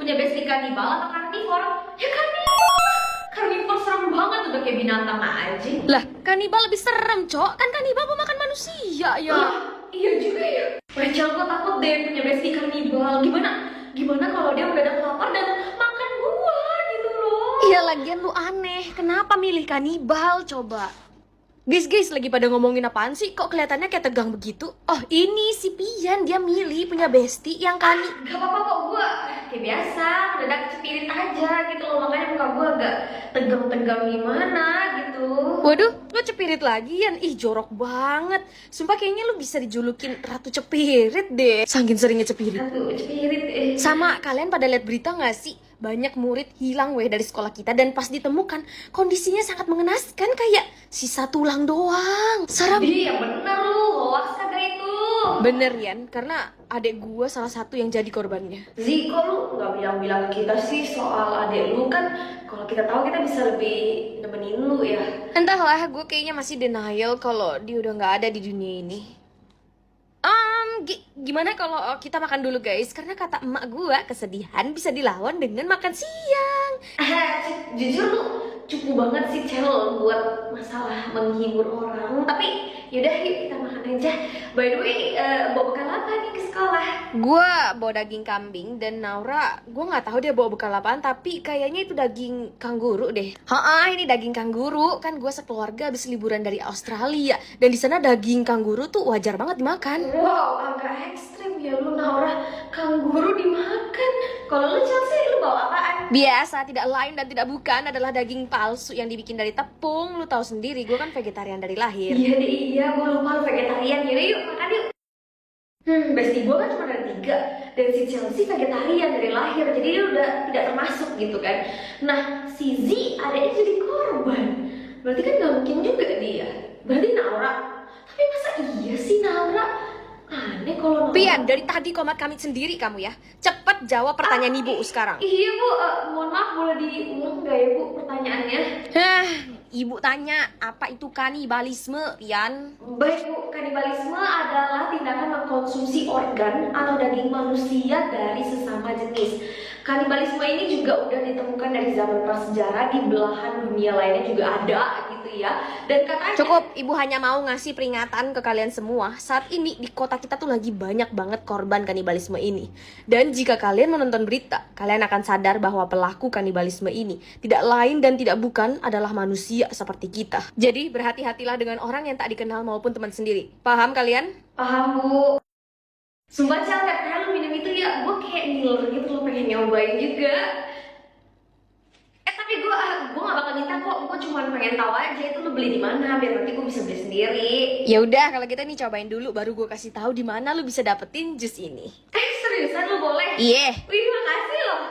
punya bestie kanibal atau karnivor? Ya karnivor. Karnivor serem banget, udah kayak binatang aja. Lah, kanibal lebih serem, Cok. Kan kanibal memakan manusia, ya. Iya juga ya. Rachel, gue takut deh punya bestie kanibal. Gimana kalau dia mendadak lapar dan makan gua gitu loh. Iya, lagian lu aneh. Kenapa milih kanibal, coba? Guys, lagi pada ngomongin apaan sih? Kok kelihatannya kayak tegang begitu? Oh, ini si Pian, dia milih punya bestie yang Gak apa-apa kok, gue kayak biasa, mendadak cepirit aja gitu loh. Makanya muka gue agak tegang-tegang gimana gitu. Waduh, lu cepirit lagi, Yan. Ih, jorok banget. Sumpah kayaknya lu bisa dijulukin Ratu Cepirit deh. Saking seringnya cepirit. Aduh, cepirit Sama kalian pada lihat berita gak sih? Banyak murid hilang weh dari sekolah kita dan pas ditemukan kondisinya sangat mengenaskan, kayak sisa tulang doang. Serem. Iya bener lu, hoax kagak itu. Bener, Yan, karena adek gue salah satu yang jadi korbannya. Ziko, lu gak bilang-bilang ke kita sih soal adek lu kan. Kalau kita tahu kita bisa lebih nemenin lu ya. Entahlah, gue kayaknya masih denial kalau dia udah gak ada di dunia ini. Gimana kalau kita makan dulu, guys? Karena kata emak gue, kesedihan bisa dilawan dengan makan siang. Jujur lu cukup banget sih, Cel, buat masalah menghibur orang. Tapi yaudah, yuk kita makan aja. By the way, bawa bekal apa nih ke sekolah? Gue bawa daging kambing dan Naura, gue nggak tahu dia bawa bekal apaan, tapi kayaknya itu daging kanguru deh. Ini daging kanguru. Kan gue sekeluarga habis liburan dari Australia dan di sana daging kanguru tuh wajar banget dimakan. Wow, agak ekstrim ya lu, Naura. Kanguru dimakan. Kalau lu, Chelsea, lu bawa apaan? Biasa, tidak lain dan tidak bukan adalah daging palsu yang dibikin dari tepung. Lu tahu sendiri, gue kan vegetarian dari lahir. Iya, gue lupa lu vegetarian. Yuk makan yuk. Bestie gue kan cuma ada 3. Dan si Chelsea vegetarian dari lahir, jadi dia udah tidak termasuk gitu kan. Nah, si Z adanya jadi korban. Berarti kan gak mungkin juga dia. Berarti Naura. Tapi masa iya sih Naura? Aneh kalau Naura. Pian, dari tadi komat kami sendiri kamu ya. Cepet jawab pertanyaan ibu sekarang. Iya bu, mohon maaf, boleh diulang gak ya bu pertanyaannya? Ibu tanya, apa itu kanibalisme, Pian? Baik bu, kanibalisme adalah tindakan mengkonsumsi organ atau daging manusia dari sesama jenis. Kanibalisme ini juga udah ditemukan dari zaman prasejarah, di belahan dunia lainnya juga ada gitu ya. Dan katanya... Cukup, ibu hanya mau ngasih peringatan ke kalian semua. Saat ini di kota kita tuh lagi banyak banget korban kanibalisme ini. Dan jika kalian menonton berita, kalian akan sadar bahwa pelaku kanibalisme ini tidak lain dan tidak bukan adalah manusia seperti kita. Jadi berhati-hatilah dengan orang yang tak dikenal maupun teman sendiri. Paham kalian? Paham bu. Sumpah Cel, kayak lu minum itu ya, gue kayak ngiler gitu, lo pengen nyobain juga. Tapi gue gak bakal minta kok, gue cuma pengen tahu aja itu lo beli di mana, biar nanti gue bisa beli sendiri. Ya udah, kalau gitu nih cobain dulu, baru gue kasih tahu di mana lu bisa dapetin jus ini. Seriusan lo boleh? Iya. Wih, makasih loh.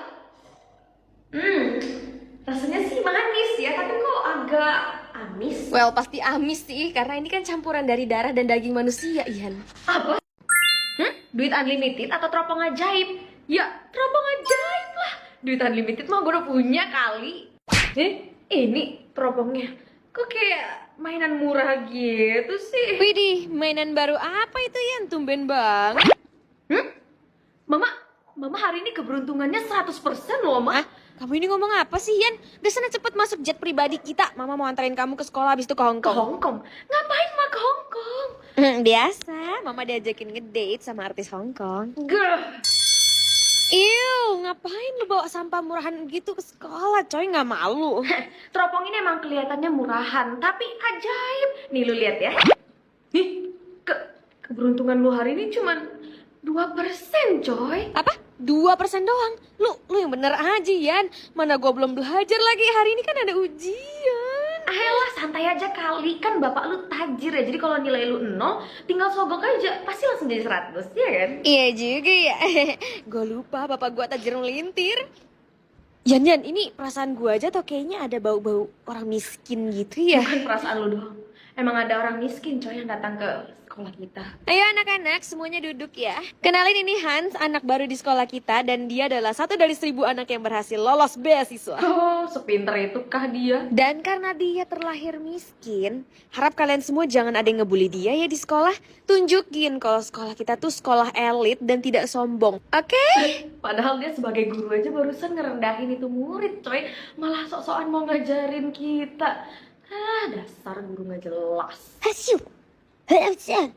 Rasanya sih manis ya, tapi kok agak amis. Well, pasti amis sih, karena ini kan campuran dari darah dan daging manusia, Ian. Apa? Duit unlimited atau teropong ajaib? Ya, teropong ajaib lah. Duit unlimited mah gue udah punya kali. Ini teropongnya. Kok kayak mainan murah gitu sih? Widih, mainan baru apa itu, Ian? Tumben banget. Mama hari ini keberuntungannya 100% loh, Ma. Hah? Kamu ini ngomong apa sih, Yan? Udah sana cepet masuk jet pribadi kita. Mama mau anterin kamu ke sekolah, habis itu ke Hong Ke Kong. Hong Kong? Ngapain Ma ke Hong Kong? Biasa, Mama diajakin ngedate sama artis Hong Kong. Girl. Ngapain lu bawa sampah murahan gitu ke sekolah, coy? Nggak malu? Teropong ini emang kelihatannya murahan, tapi ajaib. Nih lu lihat ya. Keberuntungan lu hari ini cuman 2%, coy. Apa? 2% doang? Lu yang bener aja, Yan. Mana gua belum belajar lagi, hari ini kan ada ujian. Ayolah, santai aja kali, kan bapak lu tajir ya. Jadi kalau nilai lu 0, tinggal sogok aja, pasti langsung jadi 100, ya kan? Iya juga ya. Gue lupa bapak gua tajir melintir. Yan, ini perasaan gua aja tuh kayaknya ada bau-bau orang miskin gitu ya. Bukan perasaan lu doang. Emang ada orang miskin, coy, yang datang ke sekolah kita. Ayo anak-anak, semuanya duduk ya. Kenalin, ini Hans, anak baru di sekolah kita. Dan dia adalah satu dari 1000 anak yang berhasil lolos beasiswa. Oh, sepinter itu kah dia? Dan karena dia terlahir miskin, harap kalian semua jangan ada yang ngebully dia ya di sekolah. Tunjukin kalau sekolah kita tuh sekolah elit dan tidak sombong, oke? Padahal dia sebagai guru aja barusan ngerendahin itu murid, coy. Malah sok-sokan mau ngajarin kita. Dasar guru gak jelas. Hasyuk.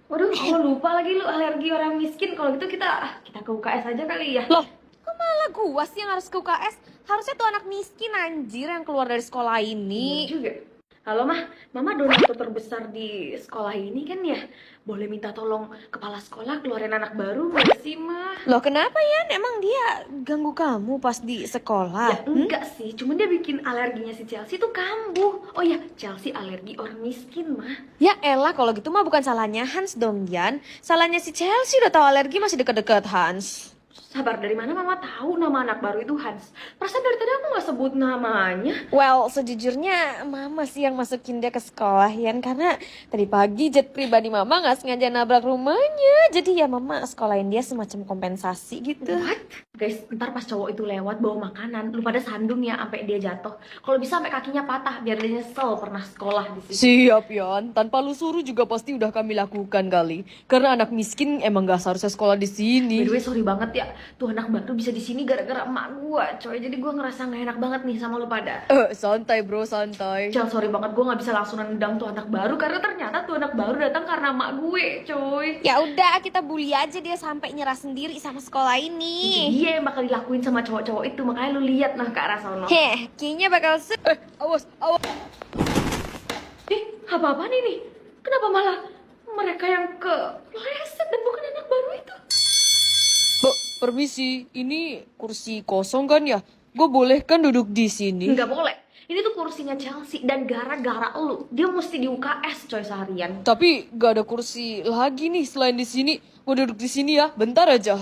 Waduh, lo lupa lagi lu alergi orang miskin. Kalau gitu kita ke UKS aja kali ya. Loh, kok malah gua sih yang harus ke UKS? Harusnya tuh anak miskin anjir yang keluar dari sekolah ini. Bener juga. Halo mah, mama donatur terbesar di sekolah ini kan ya. Boleh minta tolong kepala sekolah keluarin anak baru gak sih mah? Loh kenapa ya? Emang dia ganggu kamu pas di sekolah? Ya enggak sih, cuman dia bikin alerginya si Chelsea tuh kambuh. Oh ya, Chelsea alergi orang miskin mah. Ya elah, kalau gitu mah bukan salahnya Hans dong, Jan. Salahnya si Chelsea, udah tahu alergi masih deket-deket Hans. Sabar, dari mana mama tahu nama anak baru itu Hans? Perasaan dari tadi aku nggak sebut namanya. Well, sejujurnya mama sih yang masukin dia ke sekolah, Yan. Karena tadi pagi jet pribadi mama nggak sengaja nabrak rumahnya. Jadi ya mama sekolahin dia semacam kompensasi gitu. What? Guys, ntar pas cowok itu lewat bawa makanan, lu pada sandung ya sampai dia jatuh. Kalau bisa sampai kakinya patah biar dia nyesel pernah sekolah di sini. Siap, Yan. Tanpa lu suruh juga pasti udah kami lakukan kali. Karena anak miskin emang gak seharusnya sekolah di sini. By the way, sorry banget ya. Tuh anak baru bisa di sini gara-gara emak gua, coy. Jadi gua ngerasa gak enak banget nih sama lu pada. Santai bro, santai. Jangan, sorry banget, gue gak bisa langsung nendang tuh anak baru karena ternyata tuh anak baru datang karena emak gue, coy. Ya udah, kita bully aja dia sampai nyerah sendiri sama sekolah ini. Dia yang bakal dilakuin sama cowok-cowok itu, makanya lu lihat nah ke arah sono. Kayaknya bakal awas. Apa-apaan ini? Kenapa malah mereka yang ke pleset dan bukan anak baru itu? Bu, permisi, ini kursi kosong kan ya? Gue boleh kan duduk di sini? Nggak boleh. Ini tuh kursinya Chelsea dan gara-gara lu, dia mesti di UKS coy seharian. Tapi gak ada kursi lagi nih selain di sini. Gue duduk di sini ya, bentar aja.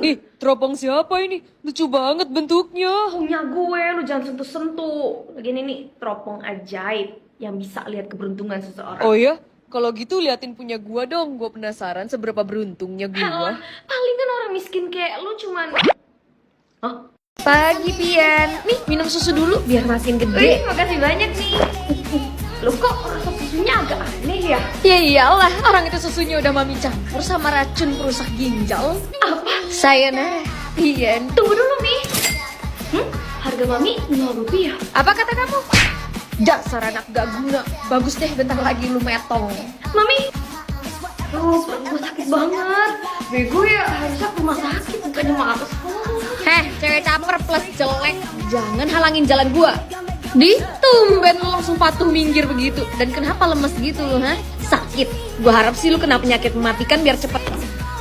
Ih, teropong siapa ini? Lucu banget bentuknya. Punya gue, lu jangan sentuh-sentuh. Gini nih, teropong ajaib yang bisa lihat keberuntungan seseorang. Oh ya? Kalau gitu liatin punya gua dong. Gua penasaran seberapa beruntungnya gua. Palingan orang miskin kayak lu cuman... Hah? Pagi Pian. Nih, minum susu dulu biar makin gede. Wih, makasih banyak nih. Lu kok rasa susunya agak aneh ya? Ya iyalah, orang itu susunya udah mami campur sama racun perusak ginjal. Apa? Sayonara, Pian. Tunggu dulu, Mi. Harga mami 0 rupiah. Apa kata kamu? Dasar anak gak guna. Bagus deh, bentar lagi lu metong. Mami, perut gue sakit banget. Bego ya, harusnya ke rumah sakit bukannya malah ke sekolah. Cewek caper plus jelek. Jangan halangin jalan gua. Di, tumben lu langsung patuh minggir begitu. Dan kenapa lemes gitu lu, ha? Sakit. Gua harap sih lu kena penyakit mematikan biar cepet.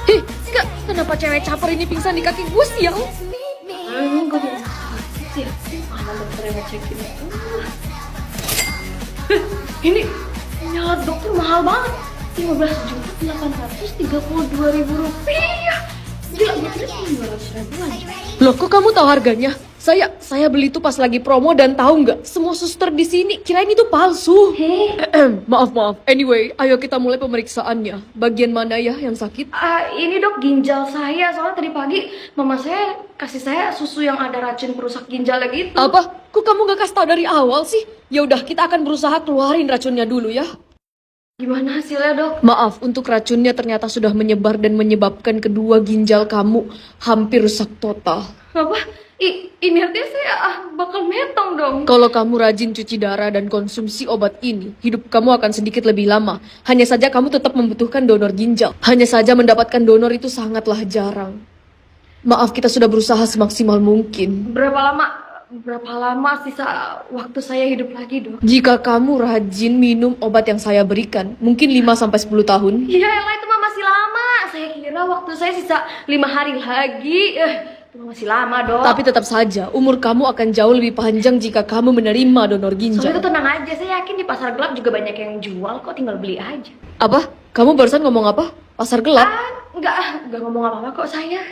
Enggak. Kenapa cewek caper ini pingsan di kaki gua sial? Gue biasa sakit ya. Mana dokternya ngecekin. Ini nyawa dokter mahal banget, 15.832.000 rupiah. Gila, gue kira 200 ribuan. Loh, kok kamu tahu harganya? Saya beli itu pas lagi promo dan tahu nggak? Semua suster di sini kirain itu palsu. Maaf. Anyway, ayo kita mulai pemeriksaannya. Bagian mana ya yang sakit? Ini dok, ginjal saya. Soalnya tadi pagi mama saya kasih saya susu yang ada racun perusak ginjal gitu. Apa? Kok kamu nggak kasih tahu dari awal sih? Ya udah, kita akan berusaha keluarin racunnya dulu ya. Gimana hasilnya dok? Maaf, untuk racunnya ternyata sudah menyebar dan menyebabkan kedua ginjal kamu hampir rusak total. Apa? Ini artinya saya bakal metong dong. Kalau kamu rajin cuci darah dan konsumsi obat ini, hidup kamu akan sedikit lebih lama. Hanya saja kamu tetap membutuhkan donor ginjal. Hanya saja mendapatkan donor itu sangatlah jarang. Maaf, kita sudah berusaha semaksimal mungkin. Berapa lama sisa waktu saya hidup lagi dok? Jika kamu rajin minum obat yang saya berikan, mungkin 5-10 tahun. Ya elah, itu mah masih lama. Saya kira waktu saya sisa 5 hari lagi. Itu mah masih lama dok. Tapi tetap saja, umur kamu akan jauh lebih panjang jika kamu menerima donor ginjal. Soalnya itu tenang aja, saya yakin di pasar gelap juga banyak yang jual kok, tinggal beli aja. Apa? Kamu barusan ngomong apa? Pasar gelap? Enggak ngomong apa-apa kok saya.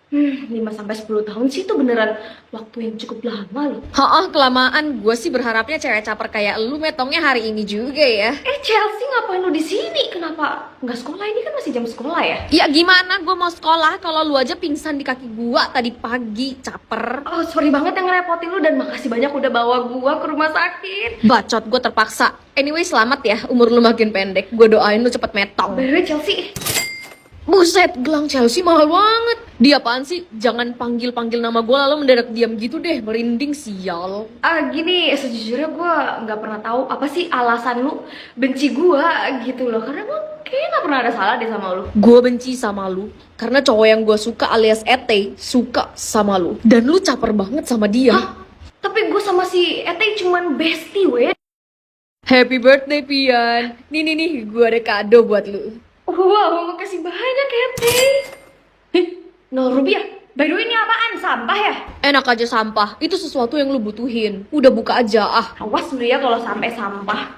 5-10 tahun sih itu beneran waktu yang cukup lama loh. Kelamaan. Gue sih berharapnya cewek caper kayak lu metongnya hari ini juga ya. Chelsea, ngapain lu di sini? Kenapa nggak sekolah? Ini kan masih jam sekolah ya? Ya gimana gue mau sekolah kalau lu aja pingsan di kaki gua tadi pagi, caper. Oh, sorry banget yang ngerepotin lu dan makasih banyak udah bawa gua ke rumah sakit. Bacot, gue terpaksa. Anyway, selamat ya, umur lu makin pendek. Gue doain lu cepet metong. By Chelsea. Buset, gelang Chelsea mahal banget. Dia apaan sih? Jangan panggil-panggil nama gue lalu mendadak diam gitu deh. Merinding sial. Gini, sejujurnya gue nggak pernah tahu apa sih alasan lu benci gue gitu loh. Karena gue kayaknya nggak pernah ada salah deh sama lu. Gue benci sama lu karena cowok yang gue suka alias Ete suka sama lu. Dan lu caper banget sama dia. Hah? Tapi gue sama si Ete cuman bestie weh. Happy birthday Pian. Nih, gue ada kado buat lu. Wow, makasih banyak Ete. 0 rupiah. By the way, ini apaan? Sampah ya? Enak aja sampah. Itu sesuatu yang lu butuhin. Udah buka aja ah. Awas lu ya kalau sampai sampah.